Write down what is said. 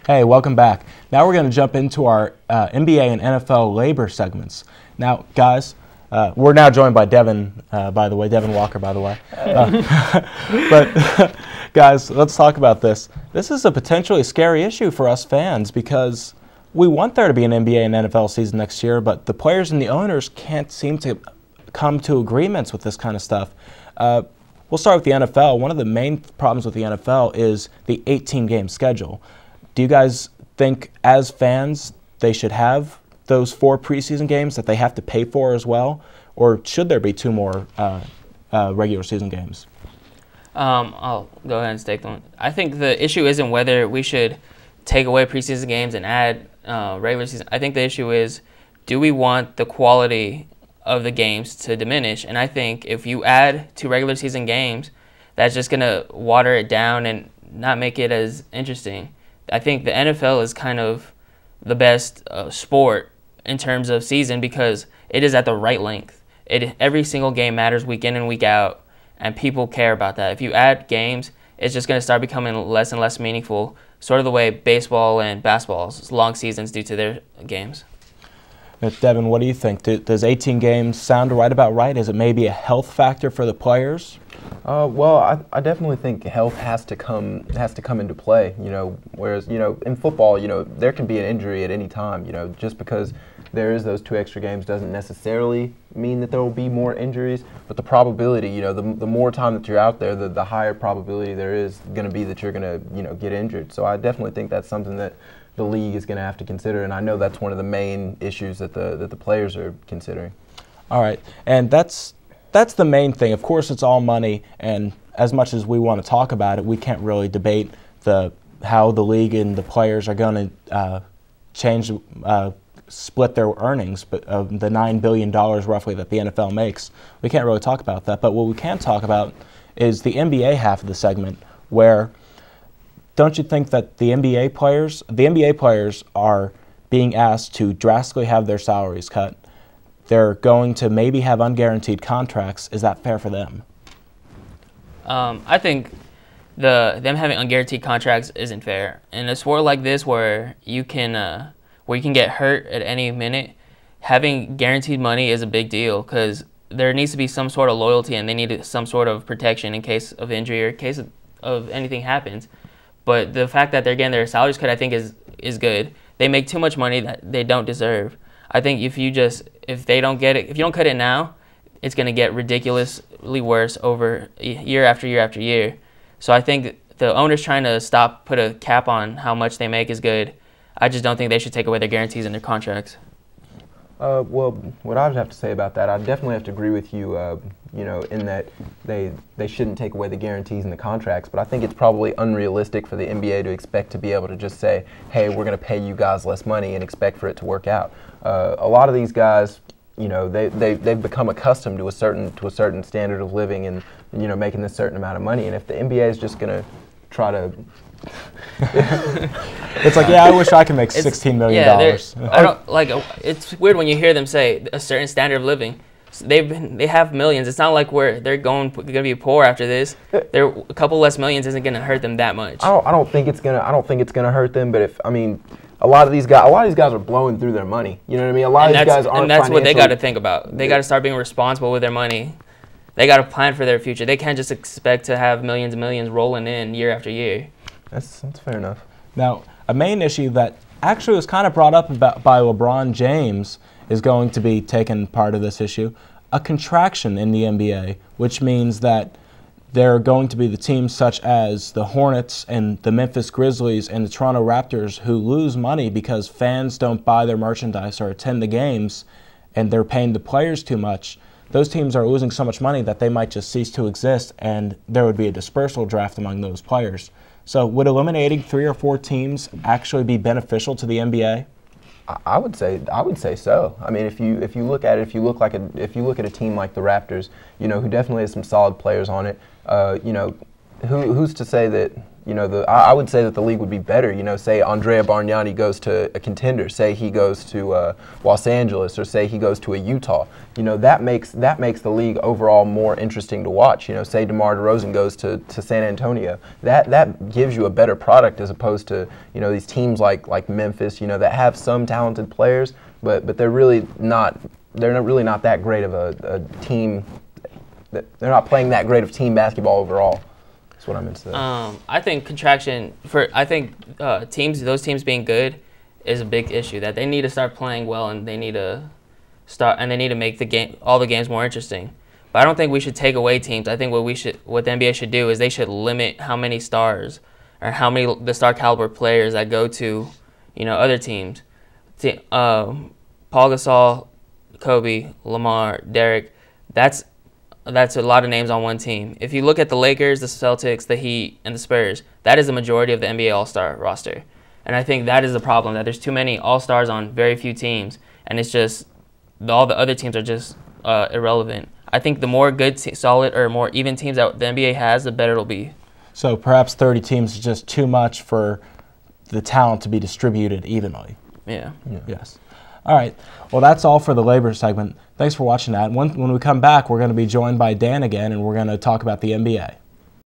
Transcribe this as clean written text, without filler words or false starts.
Hey, welcome back. Now we're going to jump into our NBA and NFL labor segments. Now, guys, we're now joined by Devin, by the way, Devin Walker, by the way. But, guys, let's talk about this. This is a potentially scary issue for us fans because we want there to be an NBA and NFL season next year, but the players and the owners can't seem to come to agreements with this kind of stuff. We'll start with the NFL. One of the main problems with the NFL is the 18-game schedule. Do you guys think, as fans, they should have those 4 preseason games that they have to pay for as well, or should there be 2 more regular season games? I'll go ahead and take them. I think the issue isn't whether we should take away preseason games and add regular season. I think the issue is, do we want the quality of the games to diminish? And I think if you add 2 regular season games, that's just going to water it down and not make it as interesting. I think the NFL is kind of the best sport in terms of season because it is at the right length. Every single game matters week in and week out, and people care about that. If you add games, it's just going to start becoming less and less meaningful, sort of the way baseball and basketball's long seasons do to their games. Devin, what do you think? Does 18 games sound about right? Is it maybe a health factor for the players? Well, I definitely think health has to come into play. Whereas in football, there can be an injury at any time. Just because there is those 2 extra games doesn't necessarily mean that there will be more injuries. But the probability, the more time that you're out there, the higher probability there is going to be that you're going to get injured. So I definitely think that's something that the league is going to have to consider, and I know that's one of the main issues that the players are considering. All right, and that's the main thing. Of course, it's all money, and as much as we want to talk about it, we can't really debate how the league and the players are going to split their earnings, but the $9 billion roughly that the NFL makes. We can't really talk about that, but what we can talk about is the NBA half of the segment, where don't you think that the NBA players are being asked to drastically have their salaries cut? They're going to maybe have unguaranteed contracts. Is that fair for them? I think them having unguaranteed contracts isn't fair. In a sport like this, where you can get hurt at any minute, having guaranteed money is a big deal because there needs to be some sort of loyalty, and they need some sort of protection in case of injury or in case of anything happens. But the fact that they're getting their salaries cut, I think, is good. They make too much money that they don't deserve. I think if they don't get it, if you don't cut it now, it's going to get ridiculously worse over year after year after year. So I think the owners trying to put a cap on how much they make is good. I just don't think they should take away their guarantees in their contracts. Well, what I would have to say about that, I definitely have to agree with you, in that they shouldn't take away the guarantees in the contracts, but I think it's probably unrealistic for the NBA to expect to be able to just say, hey, we're going to pay you guys less money and expect for it to work out. A lot of these guys, they've become accustomed to a certain standard of living and, making this certain amount of money, and if the NBA is just going to try to it's like, yeah, I wish I could make $16 million. It's weird when you hear them say a certain standard of living. They have millions. It's not like they're going to be poor after this. A couple less millions isn't going to hurt them that much. I don't think it's gonna hurt them. But a lot of these guys are blowing through their money. You know what I mean? A lot of these guys aren't. And that's what they got to think about. They got to start being responsible with their money. They got to plan for their future. They can't just expect to have millions and millions rolling in year after year. That's fair enough. Now, a main issue that actually was kind of brought up by LeBron James is going to be taking part of this issue, a contraction in the NBA, which means that there are going to be the teams such as the Hornets and the Memphis Grizzlies and the Toronto Raptors who lose money because fans don't buy their merchandise or attend the games, and they're paying the players too much. Those teams are losing so much money that they might just cease to exist, and there would be a dispersal draft among those players. So would eliminating 3 or 4 teams actually be beneficial to the NBA? I would say so. I mean, if you look at it, if you look at a team like the Raptors, who definitely has some solid players on it, who's to say that I would say that the league would be better. Say Andrea Bargnani goes to a contender. Say he goes to Los Angeles, or say he goes to a Utah. That makes the league overall more interesting to watch. Say DeMar DeRozan goes to San Antonio. That gives you a better product as opposed to these teams like Memphis. That have some talented players, but they're really not. They're really not that great of a team. They're not playing that great of team basketball overall. That's what I meant to say. I think those teams being good is a big issue. That they need to start playing well, and they need to make all the games more interesting. But I don't think we should take away teams. I think what the NBA should do is they should limit how many stars or how many the star caliber players that go to other teams. Paul Gasol, Kobe, Lamar, Derek. That's a lot of names on one team. If you look at the Lakers, the Celtics, the Heat, and the Spurs, that is the majority of the NBA All-Star roster. And I think that is the problem, that there's too many All-Stars on very few teams, and it's just all the other teams are just irrelevant. I think the more good, solid, or more even teams that the NBA has, the better it'll be. So perhaps 30 teams is just too much for the talent to be distributed evenly. Yeah. Yes. All right. Well, that's all for the labor segment. Thanks for watching that. When we come back, we're going to be joined by Dan again, and we're going to talk about the NBA.